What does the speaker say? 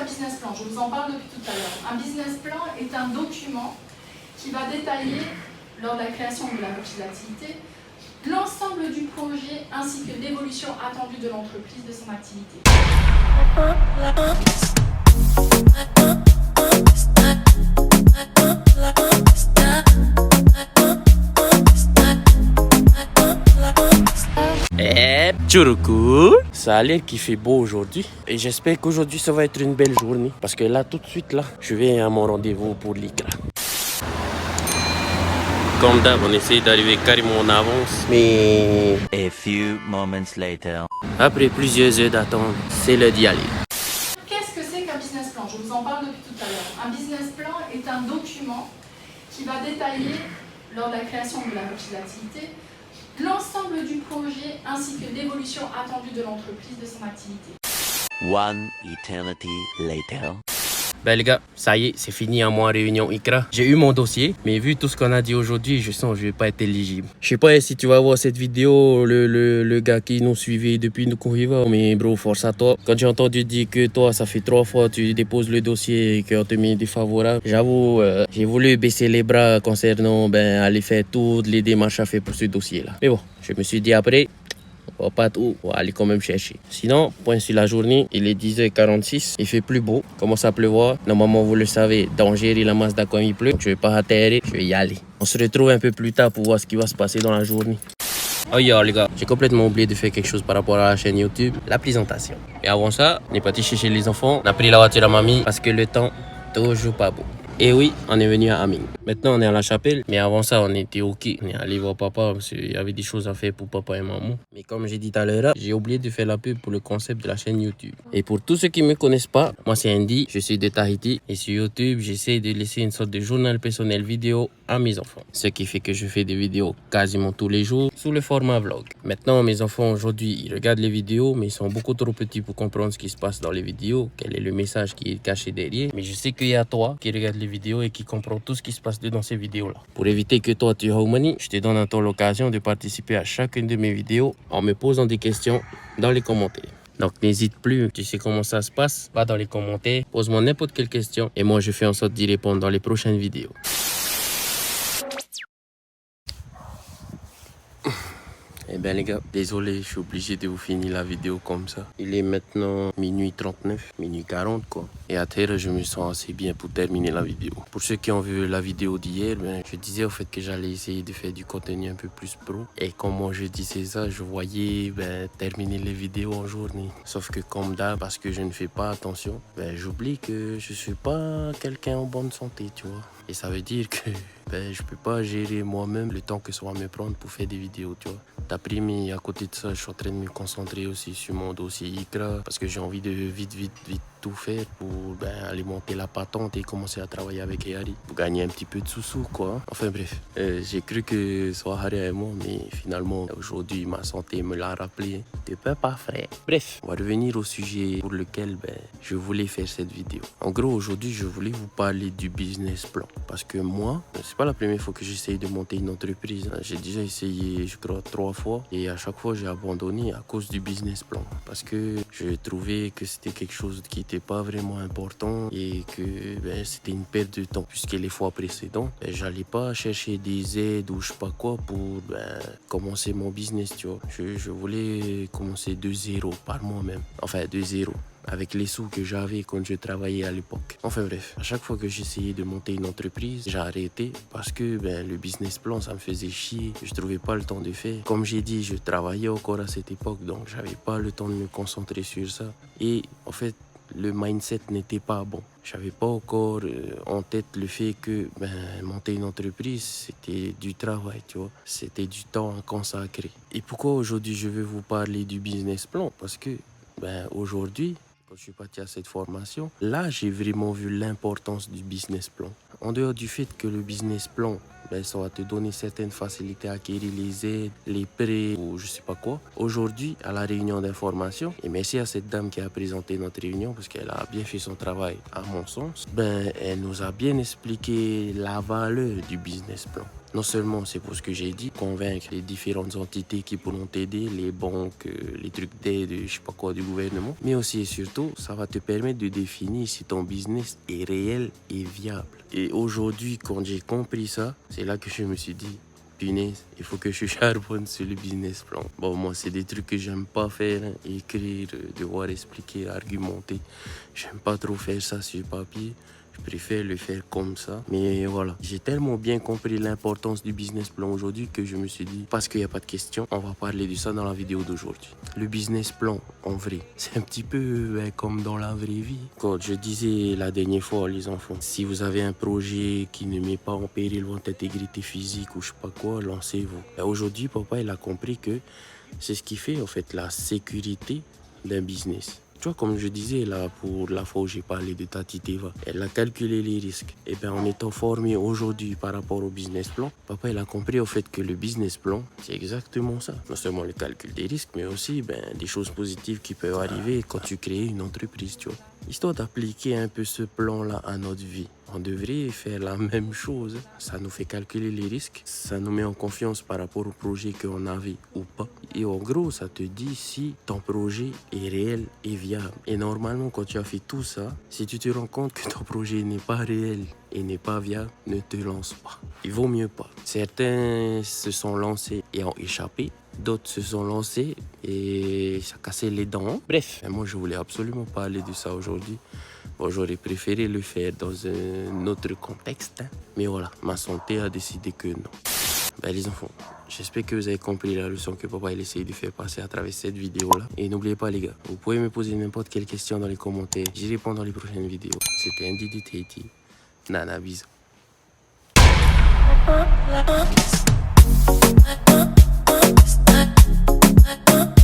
qu'un business plan? Je vous en parle depuis tout à l'heure. Un business plan est un document qui va détailler, lors de la création de la reprise d'activité, l'ensemble du projet ainsi que l'évolution attendue de l'entreprise, de son activité. Tchouroukou, ça a l'air qu'il fait beau aujourd'hui et j'espère qu'aujourd'hui ça va être une belle journée parce que là tout de suite là je vais à mon rendez-vous pour l'ICRA. Comme d'hab on essaie d'arriver carrément en avance mais A few moments later. après plusieurs heures d'attente c'est l'heure d'y aller. Qu'est-ce que c'est qu'un business plan? Je vous en parle depuis tout à l'heure. Un business plan est un document qui va détailler, lors de la création de la reprise d'activité, l'ensemble du projet ainsi que l'évolution attendue de l'entreprise, de son activité. One eternity later. Ben les gars, ça y est, c'est fini à moi réunion ICRA. J'ai eu mon dossier, mais vu tout ce qu'on a dit aujourd'hui, je sens que je vais pas être éligible. Je sais pas si tu vas voir cette vidéo, le gars qui nous suivait depuis nous convivons, mais bro, force à toi. Quand j'ai entendu dire que toi, ça fait 3 fois tu déposes le dossier et qu'on te met défavorable, j'avoue, j'ai voulu baisser les bras concernant aller faire toutes les démarches à faire pour ce dossier-là. Mais bon, je me suis dit après, on va pas tout, on va aller quand même chercher. Sinon, point sur la journée, il est 10h46, il fait plus beau, commence à pleuvoir. Normalement, vous le savez, danger et la Mazda quand il pleut. Je vais pas atterrir, je vais y aller. On se retrouve un peu plus tard pour voir ce qui va se passer dans la journée. Oh yo les gars, j'ai complètement oublié de faire quelque chose par rapport à la chaîne YouTube, la présentation. Et avant ça, on est parti chercher les enfants, on a pris la voiture à mamie parce que le temps, toujours pas beau. Et oui, on est venu à Aming. Maintenant, on est à la chapelle. Mais avant ça, on était au quai. On est allé voir papa parce qu'il y avait des choses à faire pour papa et maman. Mais comme j'ai dit tout à l'heure, j'ai oublié de faire la pub pour le concept de la chaîne YouTube. Et pour tous ceux qui ne me connaissent pas, moi c'est Andy, je suis de Tahiti. Et sur YouTube, j'essaie de laisser une sorte de journal personnel vidéo à mes enfants. Ce qui fait que je fais des vidéos quasiment tous les jours sous le format vlog. Maintenant, mes enfants aujourd'hui, ils regardent les vidéos, mais ils sont beaucoup trop petits pour comprendre ce qui se passe dans les vidéos. Quel est le message qui est caché derrière. Mais je sais qu'il y a toi qui regarde les vidéos et qui comprend tout ce qui se passe dans ces vidéos là. Pour éviter que toi tu aies money, je te donne à toi l'occasion de participer à chacune de mes vidéos en me posant des questions dans les commentaires. Donc n'hésite plus, tu sais comment ça se passe, va dans les commentaires, pose-moi n'importe quelle question et moi je fais en sorte d'y répondre dans les prochaines vidéos. Eh ben les gars, désolé, je suis obligé de vous finir la vidéo comme ça. Il est maintenant minuit 39, minuit 40 quoi. Et à terre, je me sens assez bien pour terminer la vidéo. Pour ceux qui ont vu la vidéo d'hier, je disais au fait que j'allais essayer de faire du contenu un peu plus pro. Et comme moi je disais ça, je voyais terminer les vidéos en journée. Sauf que comme d'hab, parce que je ne fais pas attention, j'oublie que je suis pas quelqu'un en bonne santé, tu vois. Et ça veut dire que je peux pas gérer moi-même le temps que ça va me prendre pour faire des vidéos, tu vois. D'après, mais à côté de ça, je suis en train de me concentrer aussi sur mon dossier ICRA parce que j'ai envie de vite tout faire pour aller monter la patente et commencer à travailler avec Harry pour gagner un petit peu de sous-sous, quoi. Enfin bref, j'ai cru que ce soit Harry et moi, mais finalement, aujourd'hui, ma santé me l'a rappelé. T'es pas frère. Bref, on va revenir au sujet pour lequel je voulais faire cette vidéo. En gros, aujourd'hui, je voulais vous parler du business plan. Parce que moi, c'est pas la première fois que j'essaye de monter une entreprise. J'ai déjà essayé, je crois, 3 fois. Et à chaque fois, j'ai abandonné à cause du business plan. Parce que je trouvais que c'était quelque chose qui n'était pas vraiment important. Et que c'était une perte de temps. Puisque les fois précédentes, j'allais pas chercher des aides ou je sais pas quoi pour commencer mon business, tu vois. Je voulais commencer de zéro par moi-même. Enfin, de zéro. Avec les sous que j'avais quand je travaillais à l'époque. Enfin bref, à chaque fois que j'essayais de monter une entreprise, j'ai arrêté parce que le business plan, ça me faisait chier. Je trouvais pas le temps de faire. Comme j'ai dit, je travaillais encore à cette époque, donc j'avais pas le temps de me concentrer sur ça. Et en fait, le mindset n'était pas bon. J'avais pas encore en tête le fait que monter une entreprise, c'était du travail, tu vois. C'était du temps à consacrer. Et pourquoi aujourd'hui je vais vous parler du business plan? Parce que aujourd'hui, quand je suis parti à cette formation, là, j'ai vraiment vu l'importance du business plan. En dehors du fait que le business plan, ça va te donner certaines facilités à acquérir les aides, les prêts ou je sais pas quoi. Aujourd'hui, à la réunion d'information, et merci à cette dame qui a présenté notre réunion parce qu'elle a bien fait son travail à mon sens, elle nous a bien expliqué la valeur du business plan. Non seulement c'est pour ce que j'ai dit, convaincre les différentes entités qui pourront t'aider, les banques, les trucs d'aide, je sais pas quoi du gouvernement, mais aussi et surtout, ça va te permettre de définir si ton business est réel et viable. Et aujourd'hui, quand j'ai compris ça, c'est là que je me suis dit, punaise, il faut que je charbonne sur le business plan. Bon, moi, c'est des trucs que j'aime pas faire, hein. Écrire, devoir expliquer, argumenter. J'aime pas trop faire ça sur papier. Je préfère le faire comme ça. Mais voilà, j'ai tellement bien compris l'importance du business plan aujourd'hui que je me suis dit, parce qu'il n'y a pas de question, on va parler de ça dans la vidéo d'aujourd'hui. Le business plan, en vrai, c'est un petit peu comme dans la vraie vie. Quand je disais la dernière fois, les enfants, si vous avez un projet qui ne met pas en péril votre intégrité physique ou je sais pas quoi, lancez-vous. Aujourd'hui, papa, il a compris que c'est ce qui fait en fait la sécurité d'un business. Tu vois, comme je disais là, pour la fois où j'ai parlé de Tati Teva, elle a calculé les risques. Et bien, en étant formé aujourd'hui par rapport au business plan, papa, il a compris au fait que le business plan, c'est exactement ça. Non seulement le calcul des risques, mais aussi des choses positives qui peuvent arriver quand tu crées une entreprise, tu vois. Histoire d'appliquer un peu ce plan-là à notre vie, on devrait faire la même chose. Ça nous fait calculer les risques, ça nous met en confiance par rapport au projet qu'on avait ou pas. Et en gros, ça te dit si ton projet est réel et viable. Et normalement, quand tu as fait tout ça, si tu te rends compte que ton projet n'est pas réel et n'est pas viable, ne te lance pas. Il vaut mieux pas. Certains se sont lancés et ont échappé. D'autres se sont lancés et ça cassait les dents. Bref, moi je voulais absolument parler de ça aujourd'hui. Bon, j'aurais préféré le faire dans un autre contexte. Mais voilà, ma santé a décidé que non. Les enfants, j'espère que vous avez compris la leçon que papa il essaye de faire passer à travers cette vidéo-là. Et n'oubliez pas les gars, vous pouvez me poser n'importe quelle question dans les commentaires. J'y réponds dans les prochaines vidéos. C'était Ndidi Tahiti. Nana, bisous. Stuck.